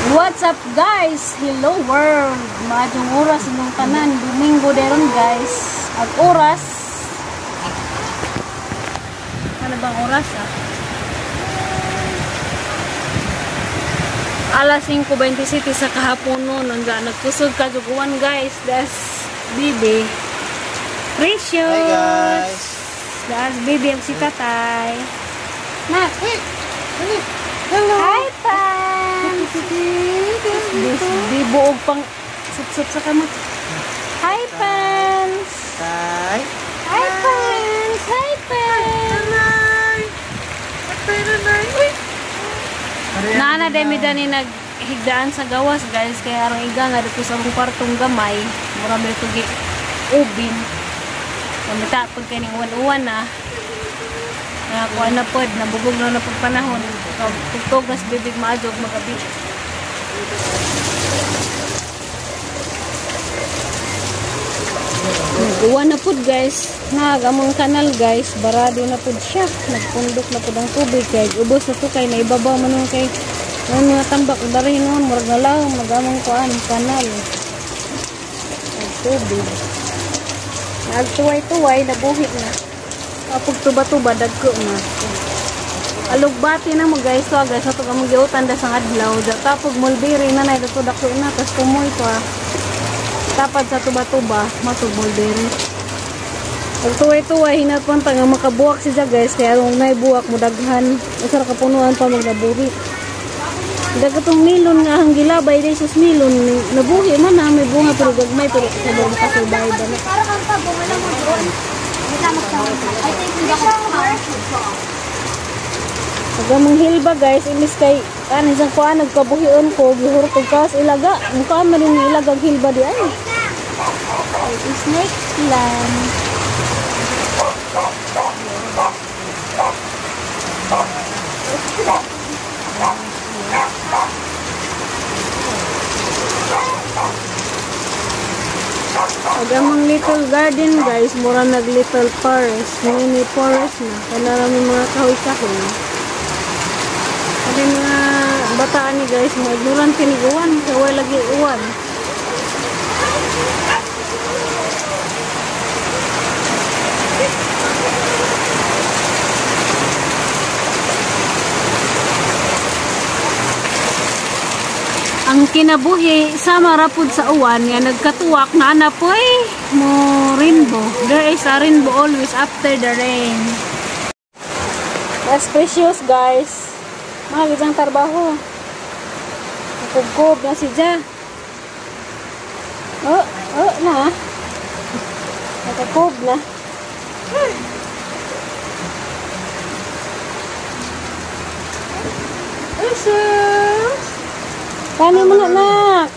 What's up guys? Hello world! Maadong oras ng tanan. Domingo deron guys. Ang oras. Ano bang oras Alas 5:27 sa kahapon noon. Nagkusog kaduguan guys. Das bibi. Precious! Hi guys! Das bibi ang si tatay. Nak! Hello! Hi Pans! Di buog pang sut-sut sa kamot. Hi Pans! Hi! Hi Pans! Hi Pans! Nana demi dani naghigdaan sa gawas guys. Kaya arang iga nga dito sa akong kwartong gamay. Marami ito ubin. Kamita pag kaning uwan-uwan na. Nakakuha na pod, nabugog na po panahon. Tugtog nas bibig maadog magabi. Nag-uwan na po guys. Nagamang kanal guys. Barado na po siya. Nagpundok na po ang tubig. Kaya ubos na po kay naibabaw man nung kay mga tambak. Darahin noon. Murag na lang. Magamang kuan. Kanal. Nagtubig. Nagtuway-tuway. Nabuhit na. Kapag tuba-tuba, dagko na. Alugbati na mo guys. So guys, ito ka mong giutan da sa adlaw. Tapos mulberry na na. Dako-dako na. Tapos tumoy pa. Tapad sa tuba-tuba. Matug mulberry. Pag tuway-tuway, hinatpanta nga makabuwak siya guys. Kaya kung naibuwak mo daghan. Masara kapunuan pa magnaburi. Dagatong milon nga ang gilabay. Dahil sus milon. Nabuhi man na. May bunga pero gagmay. Pero sa buong kasubay ba na. Para kang pa, bunga lang mo doon. I think we don't Pagamang hilba guys, imis kay kanin sa kuan nagkabuhion ko, gihurtog kas ilaga. Mukha man rin ilagag hilba di ay. Snake lang. Pagamang little garden guys, mura nag little forest, mini forest na. Kaya namin mga kahoy-kahoy. Kaya mga bataan ni guys, mga ignorant kiniguan, kaya lagi uwan. Ang kinabuhi sa marapod sa uwan nga nagkatuwak na anapoy mo rainbow. There is a rainbow always after the rain. That's precious guys. Mga gitang trabaho. Nakugkob na si Ja. Na. Nakugkob na. Kani mo na nak.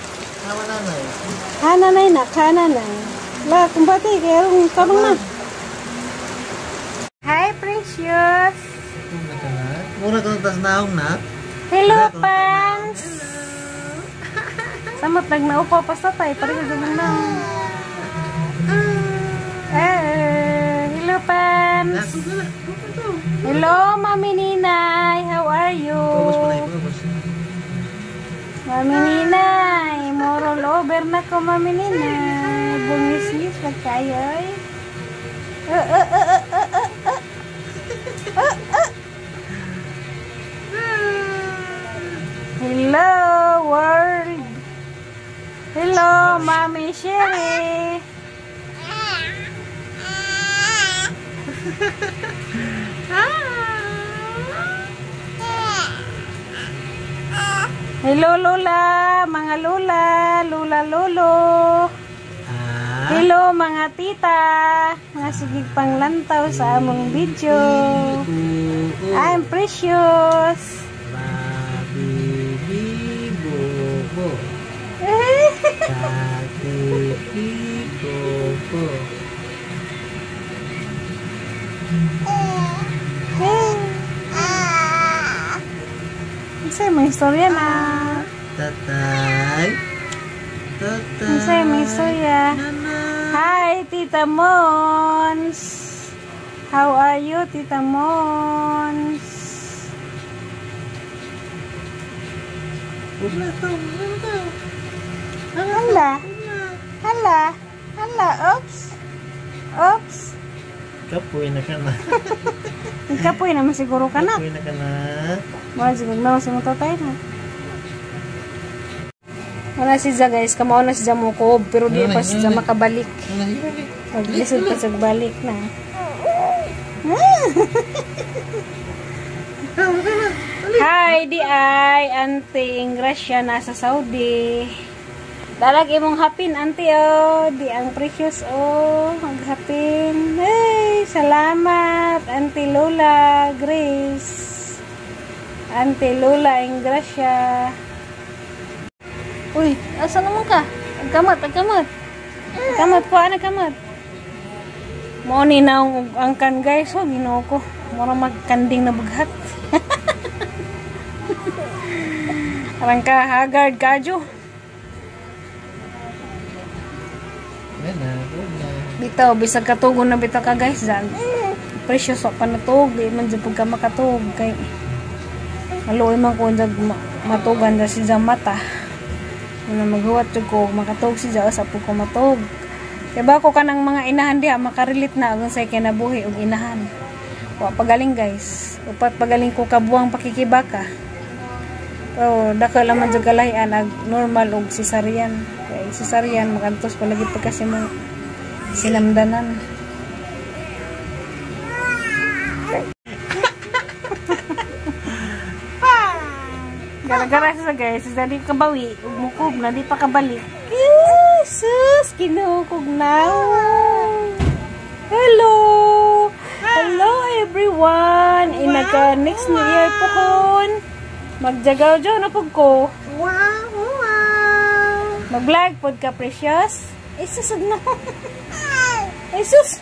Hananay nak, hananay. La, kumbati kaya kabang na. Hi Precious. Muna kang tas naong na. Hello Pans. Samot nagnaupa pa sa tay, pare ka gamang na. Hello Pans. Hello Mami Ninay, how are you? Mami Ninay, moral over na ko Mami Ninay. Bungis-ngis lang kayo eh. Hello world. Hello Mami Sherry. Hello Lola, mga Lola, Lola Lolo. Hello mga tita, mga sigig panglantaw sa among video. I'm Precious. Baby bobo. Baby bobo. Kasi may istorya na. Tatay. Tatay. Kasi may istorya. Hi, Tita Mons. How are you, Tita Mons? Wala to. Hala. Hala. Hala. Oops. Oops. Kapoy na ka na. Kapoy naman siguro ka na. Kapoy na ka na. Wala siguro na si mo tatay na. Wala si Za guys. Kamao na si Za mo ko. Pero di pa si Za makabalik. Pag-lisod pa sa balik na. Hi, di ay. Auntie Ingracia nasa Saudi. Dalag imong hapin, auntie, oh. Di ang precious, oh. Maghapin. Hey, salamat. Auntie Lola Grace. Auntie Lola Ingracia. Uy, asa naman ka? Agkamot, agkamot. Agkamot po, agkamot. Mo ni na ang kan guys, oh. Ginoo ko. Mura magkanding na bughat. Parang ka, haggard kadyo. Bitaw, bisag katugon na bitaw ka guys dyan. Precious wa panatog, di man dyan pagka makatog. Kay maluoy man ko dyan matugan dyan si dyan mata. Muna maghuwat dyan ko, makatog si dyan sa po ko matog. Kaya ba ko ka ng mga inahan diha, makarelate na kung sa'y kinabuhi o inahan. Wa pagaling guys. Upat pagaling ko kabuang pakikibaka. Pero dako lang man dyan kalahian ag normal og cesarean. Kaya cesarean makantos palagi pa kasi mo sinamdanan. Gara-gara sa guys, sa di kabawi, ug na di pa kabalik. Jesus, kinukog na. Hello. Hello everyone. Inaga next New Year po kon. Magjagaw jo na pud ko. Wow. Mag-vlog pod ka, precious. Isusod na. Isus.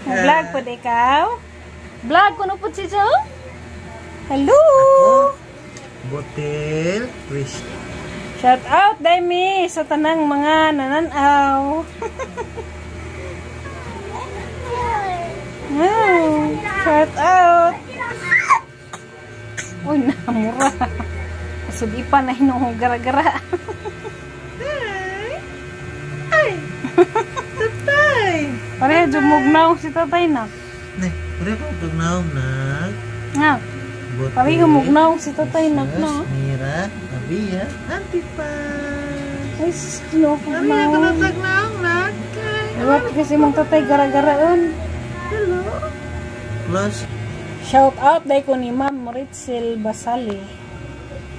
Mag-vlog pod ikaw. Vlog ko na pod si Jo. Hello. Botel. Wish. Shout out, Daimi, sa tanang mga nananaw. Shout out. Uy, namura. Sudi pa na hinuhong gara-gara. Ay! Tatay! Pareha jumugnaw si tatay na. Ne, pareha ko tugnaw na. Nga. Botel. Pareha mugnaw si tatay na. Mira, Abia, Antipa. Ay, sinukog na. Abia ka na tugnaw na. Iwat kasi mong tatay gara-garaon. Hello. Plus. Shout out dahil ko ni Ma'am Ritzel Basali.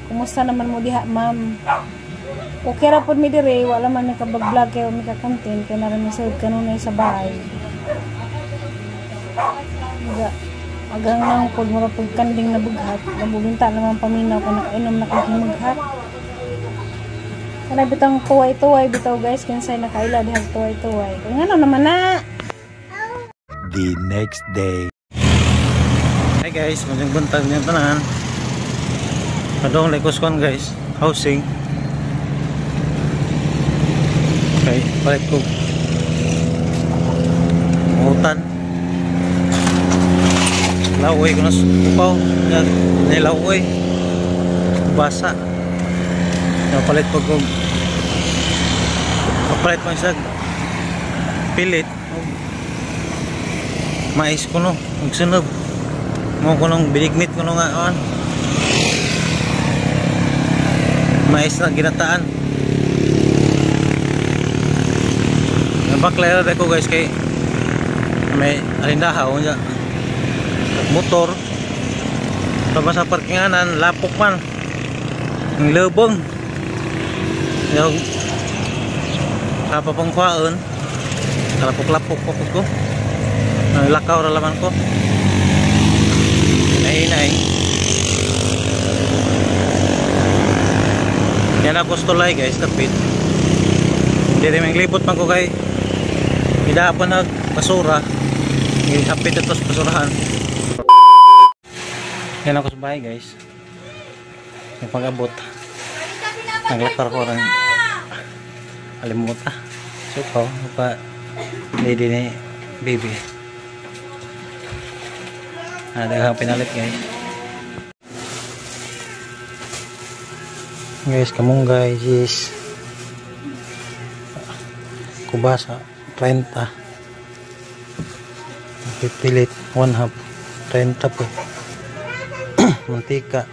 Kumusta naman mo diha, ma'am? Okay ra pod mi dire, wala man nakabag-vlog kayo mi ka content kay naran sa kanunay sa bahay. Agang nang pod mo pod kanding na bughat, nabubinta naman paminaw kung nakainom na kag himughat. Kana bitang tuway-tuway bitaw guys, kinsay nakaila diha tuway-tuway. Kung ano naman na. The next day. Hi guys, magandang buntag niyo tanan. Padong lekos kon guys, housing. Okay, balik ko. Hutan. Laway ko na upaw. Yan, nilaway. Basa. Palit ko ko. Palit mo isa. Pilit. Mais ko no, magsunod. Mo ko nung binigmit ko no nga. Mais na ginataan. Nabaklera ko guys kay may alindahaw niya. Motor. Tapos sa parkinganan, lapok man. Ang lubong. Yung kapapang kwaon. Lapok-lapok ko. Lakaw ra laman ko. Nay. Yan ako stolay guys, tapit. Hindi rin manglibot man ko kay idapon na basura. Hapit ito sa basurahan. Yan ako sa bahay guys. Yung pag-abot. Naglakar ko rin. Alimuta. Sukaw. Pa lady ni baby. Daghang pinalit guys. Guys, kamunggay is kubasa 30. Pipilit 1/2 30 po. Mantika,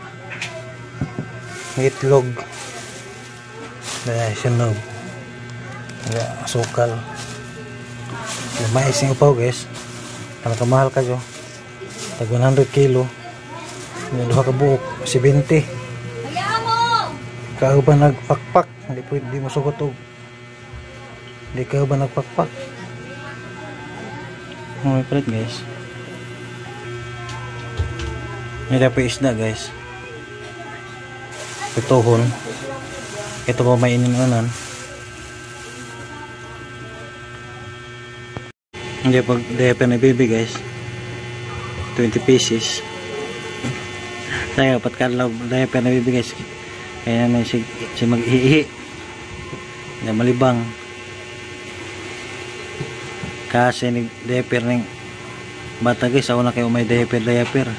itlog, dahil sunog, asukal, mais yung upaw guys. Kalau kamahal kayo tag 100 kilo duha ka buok 70. Kaya ba nagpakpak, hindi masugot og hindi ka ba nagpakpak. May palit guys. May dapat isda guys. Pituhon. Ito po may ininunan. Hindi pag diaper na baby guys. 20 pieces. Saya dapat kadlaw diaper na baby guys. Kaya may si maghihi. Hindi malibang. Kasi ni diaper ng bata guys, ako na kayo may diaper.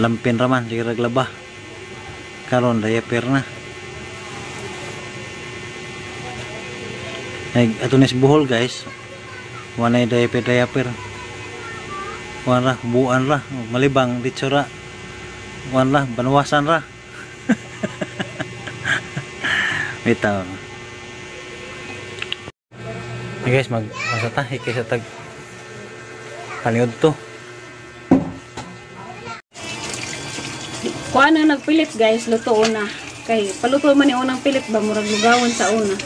Lampin raman, sige raglaba. Karon diaper na. Ay, ato na si buhol guys. Wala yung diaper. Wala, buuan ra. Malibang, dito ra. Wala, banuwasan ra. May taon. Hey guys, masata hikay sa tag paniod to. Kuha na nagpilit guys, luto una. Kay paluto man yung unang pilit ba, murag lugawon sa una.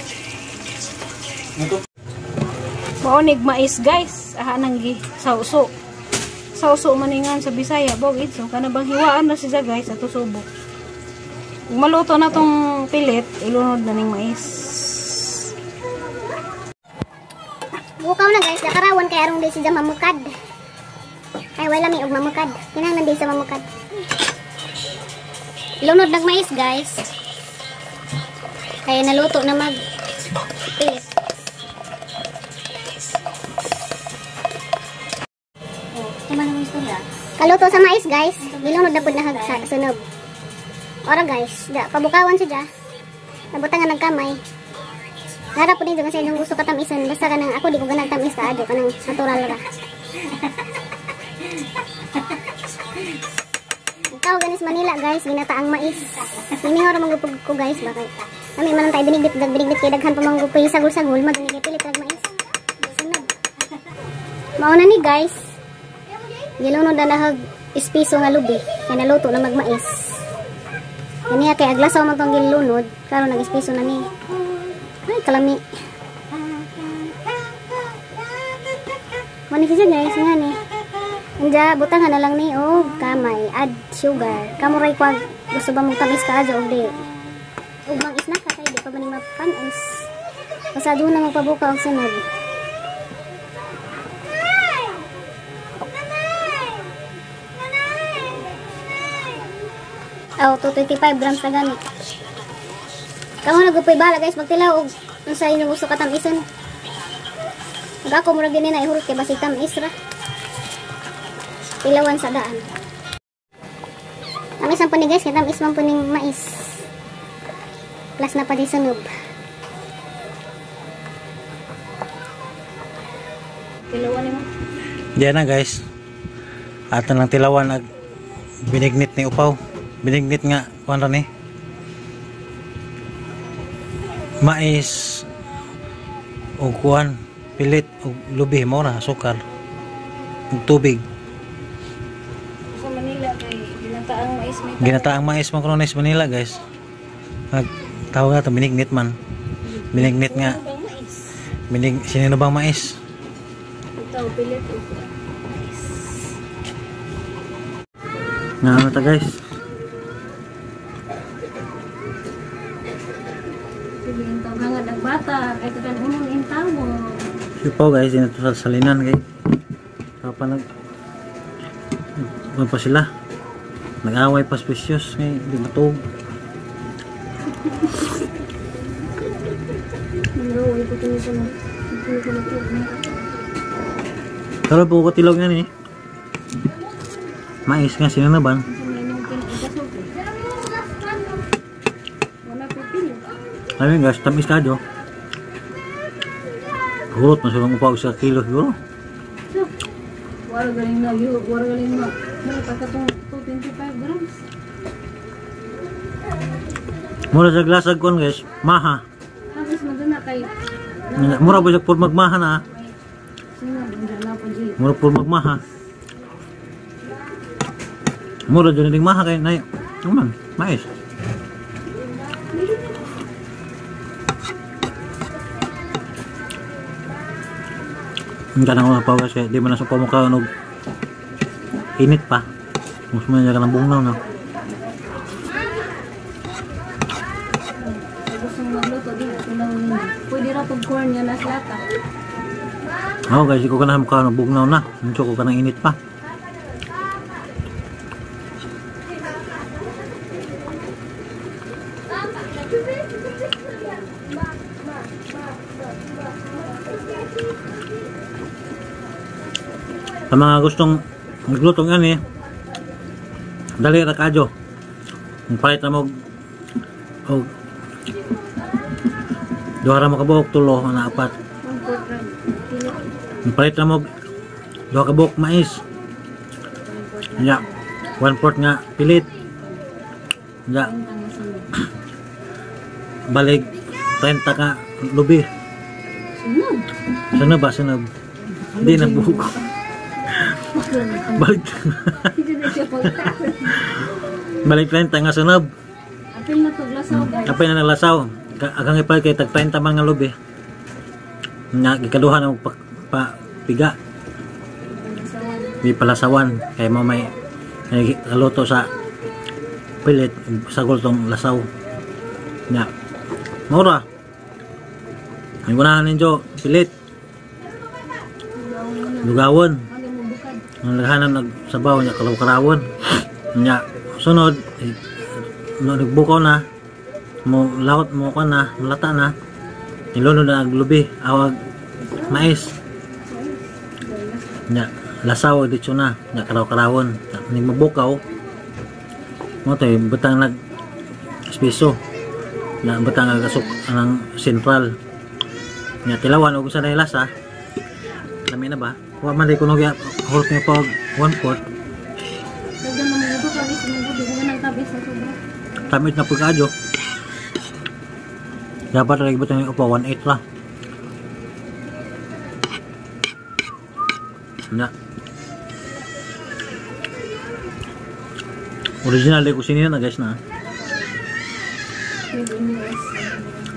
Maonig mais guys, aha nang gi sauso. Sauso maningan sa Bisaya, bogit. So kana bang hiwaan na siya guys ato subok. Kung maluto na tong pilit, ilunod na ning mais. Bukaw na guys, nakarawan kay arong di siya mamukad. Ay wala mi og mamukad. Kinahanglan di sa mamukad. Lunod ng mais guys. Kaya naluto na mag pilit. Kaluto sa mais guys. Gilunod na pud na sa sunog. Ora guys, da pabukawan siya. Nabutangan ng kamay. Nara po dito kasi yung gusto katamisan. Basta ka nang ako di ko ganang tamis ka. Ado ka nang natural ra. Ikaw ganis Manila guys. Ginataang mais. Hinihor manggupog ko guys. Bakit? Kami man tayo binigdit kay daghan pa manggupoy sagol-sagol. Madunig pilit rag mais. Sunod. Mauna ni guys. Gilunod na nahag ispiso nga lubi. Kaya naluto na magmais. Kaniya kay aglasaw man tong gilunod. Karon nag-ispiso na ni. Ay, kalami. Mani siya guys, nga ni. Anja, butangan na lang ni, oh, kamay, add sugar. Kamuray ko, gusto ba mong tamis ka adyo, o di. O, mangis na ka, kaya di pa ba ni mapanis. Basta doon na magpabuka ang sunod. Oh, 225 grams na ganit. Kamu nagupoy bala guys, magtilaw og unsa inyo gusto ka tamisan. Aga ko murag dinhi na ihurot kay basig tamis ra. Tilawan sa daan. Tamisan po ni guys, kay tamis man po ning mais. Plus na pa di sunog. Tilawan mo. Diyan na guys. Ato lang tilawan ag binignit ni upaw. Binignit nga kuan ra ni. Mais o kuan pilit o lubi mo na sukar ug tubig. Sa Manila kay ginataang mais may Ginataang mais man kuno sa Manila guys. Tawag nga to binignit man. Binignit nga. Sinino bang mais? ito pilit o mais. Nga ta guys. Hangad ang bata, kahit kan unong intawo. Sipaw guys, dito sa salinan kay. Kapag ano pa sila? Nag-away pa spesyos kay di matug. Nangaway ko tini ko na. Pero po ko tilog nga ni. Mais nga sinanaban. Ayun guys, tamis ka dyo. Hurot na silang upaw sa kilo siguro. Wala galing na, wala galing na. Nakakatong 225 grams. Mura sa glasag kon guys, maha. Tapos magana kay Mura po sa pur magmaha na. sinab na po di. Mura pur magmaha. Mura dyan ding maha kay nay. Naman, mais. Ang tanong ko pa kasi di man na sa pamukha nog init pa. Mas man ka ng bungnaw na. Gusto mo magluto di tunaw ni. Pwede ra pag corn yan na lata. Oo guys, ikaw ka na mukha ng bungnaw na. Nunso ko ka ng init pa. Sa mga gustong maglutong yan dali ra kadyo. Ang palit na mo og duha ra mo kabuok tulo na apat. 1/4 gram. Ang palit na mo duha ka buok mais. Ya, 1/4 nga pilit. Ya, balig 30 ka lubi. Sunod. Sunod ba? Sunod. Hindi na buhok. Balik. Hindi na siya pag. Balik 30 nga sunod. Apil na to glasaw guys. Kapay na nalasaw. Agang ipal kay tag 30 man nga lubi. Nga gikaduha na piga. May palasawan kay mo may kaluto sa pilit sagol tong lasaw. Nya. Mura. Ay gunahan ninyo pilit. Lugawon. Ang laghanan nagsabaw niya kalaw-karawon. Nya sunod nagbukaw na mo laot mo ka na malata na ilunod na aglubi awag mais. Nya lasaw dito na nya kalaw-karawon ning mabukaw mo tay butang nag espeso na butang gasok anang sentral nya tilawan og sa lasa lami na ba wa man di kuno ya hulk nga pag 1/4 Daghan na mga ito kami sinugod di ko nang tabis na sobra. tamit na pagkadyo dapat lagi butang upo 1/8 lah nya original di kusina na guys na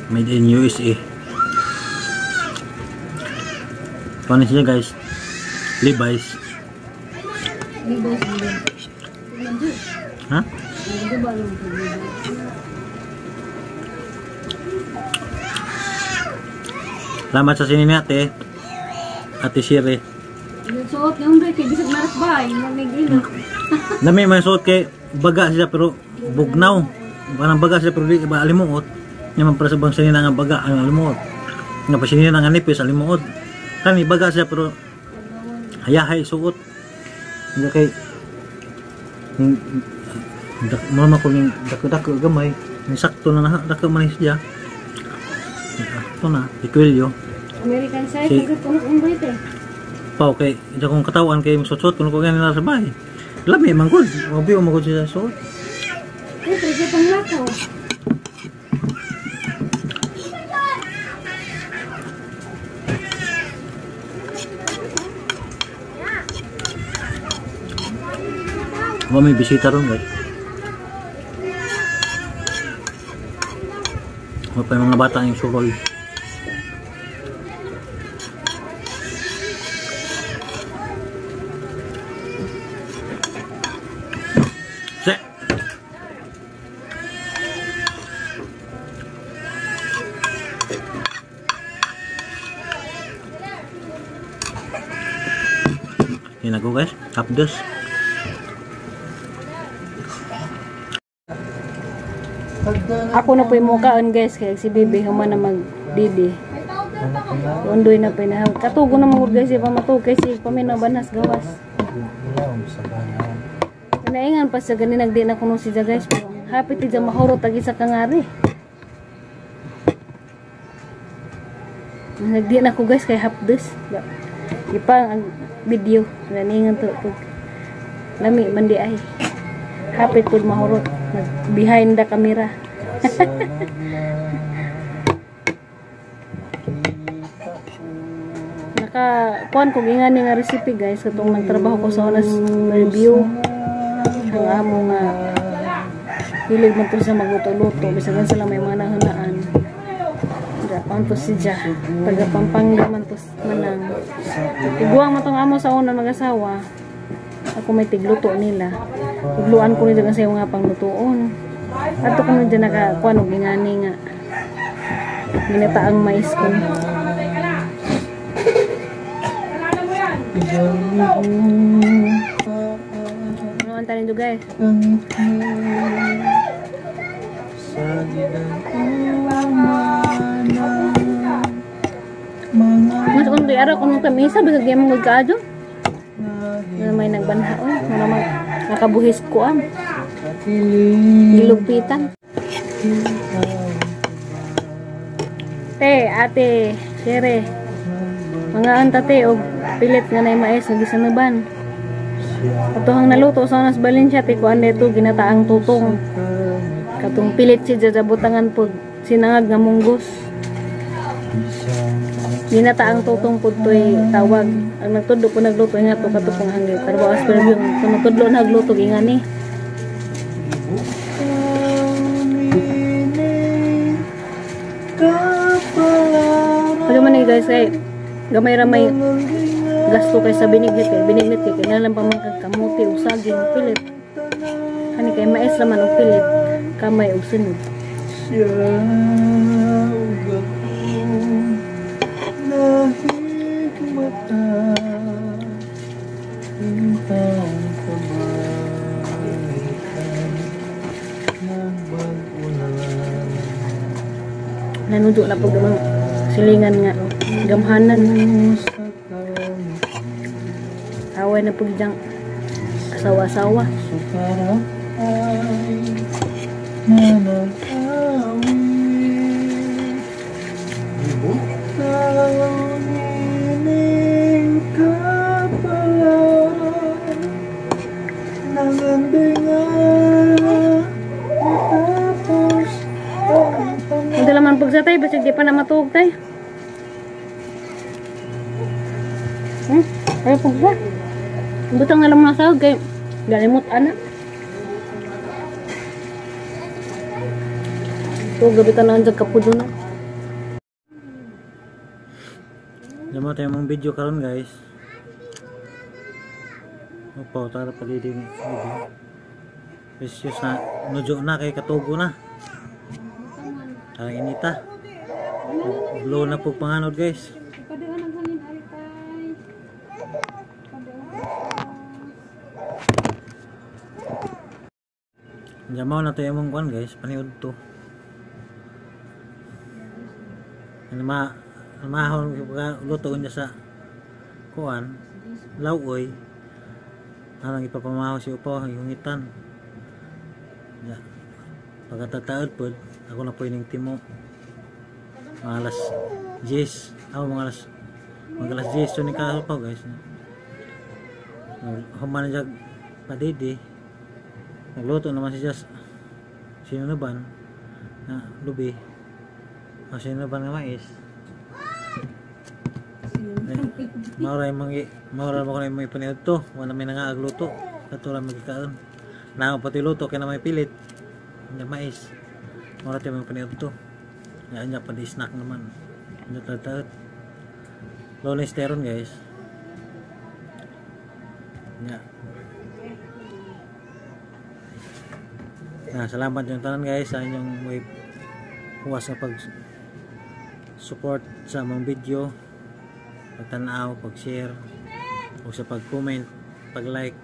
made in USA. Paano siya guys? Levi's. Libos din. Ha? Hindi ba lang ito? Salamat sa sinin ate. Ate Siri. Yung suot yung break, bisag maras ba? Yung nagigilo. Dami man suot kay baga siya pero bugnaw. Parang baga siya pero di ba alimuot. Nga man para sa bang sinina nga baga alimuot. Nga pa sinina nga nipis alimuot. Kani baga siya pero hayahay suot. Nga kay mama ko ning dako-dako gamay. Ni sakto na dako man siya. Ito na, ikwilyo. American size, Si- kasi puno kong break eh. Pao kay ito kong katawan kay magsusot kuno ko ganyan na sa bahay. Lami man gud. Obi mo gud siya suot. Eh, pwede pang lakaw. Wa may bisita ron guys. Wa pa yung mga bata yung surol. Se. Yan ako guys, tapos Ako na po yung mukhaan guys, kaya si Bibi human na magdidi. Undoy na po na. Katugo na mga guys, ipa matukay si paminabanas gawas. Kanaingan pa sa ganin nagdi na kuno siya guys, pero happy ti dyan mahurot tagi sa kangari. Nagdi na ko guys kay hapdos. Ipang ang video naningan to pag lami man di ay. Hapit pud mahurot behind the camera. Kuan ko ingani nga recipe guys katong nagtrabaho ko sa Honest review ang amo nga hilig man to sa magluto-luto bisan sila may mga nahanaan da on to si Ja taga Pampanga man to manang tiguang man tong amo sa una mag-asawa ako may tigluto nila tugluan ko rin sa mga panglutoon ato ko na dyan nakakuan og ingani nga ginataang mais ko. Ano tayo nito guys? Mas kung di araw kung kamisa bisa di mong magkaadyo na may nagbanhaon na nakabuhis ko am gilugpitan ate sere mga antate og pilit nga nay mais nga gisanaban. Atohang naluto sa Honest Valencia ti kuan dito ginataang tutong. Katong pilit si jajabutangan pud sinangag nga munggos. Ginataang tutong pud toy tawag. Ang nagtudlo po nagluto nga to katupong hangyo. Pero as per yung tunutudlo nagluto ingani. Ano man ni guys kay gamay ra may gasto kay sa biniglit kay kinalang pa man kamuti ug saging pilit kani kay mais raman og pilit kamay og sunod nanudo na pag silingan nga gamhanan away na pag diyang asawa-asawa hindi naman pagsatay basig di pa na matuog tay. Ay pagsa. Butang alam na sa kay galimot ana. To gabitan na jag kapudo na. Damo tayo mong video karon guys. Opo, tara pa dito ni video. Precious na nujo na kay katugo na. Ang inita. Blow na po panganod guys. Jamaw na tayo mong kuan guys, paniud to. Mahon luto niya sa kuan, lawoy. Arang ipapamahaw si upo yung itan. Ya. Pagkatataod po, ako na po yung timo. Mga alas 10. Ako mga alas 10 so ni kahalpaw guys. Human na padidi. Nagluto naman si Jas sinunaban na lubi o sinunaban nga mais maura mo ko na yung may paniod to wala may nangaagluto katula magkikaon na pati luto kaya na may pilit na mais maura tayo may paniod to yan niya pati snack naman natataot low listeron guys yan. Salamat yung tanan guys sa inyong may huwas na pag support sa among video, pagtanaw, pag-share o sa pag-comment, pag-like.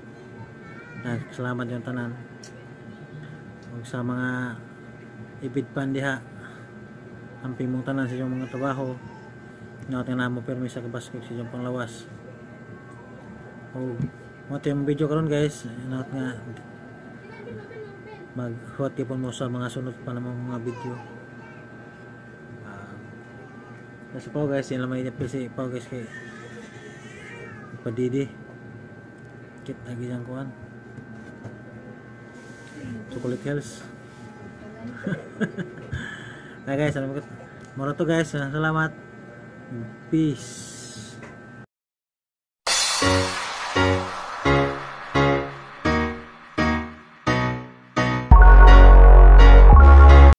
Salamat yung tanan o sa mga ibid pandiha ang pimong tanan sa inyong mga trabaho natin na mo permis sa kabaskog sa inyong panglawas o mo yung video karon guys not nga mag-hot tipon mo sa mga sunod pa namang mga video Nasa po guys, yun lang may PC po guys kay Padidi. Kit lagi yang kuan. Chocolate Hills. Nah guys, salamat. Moro to guys. Salamat. Peace.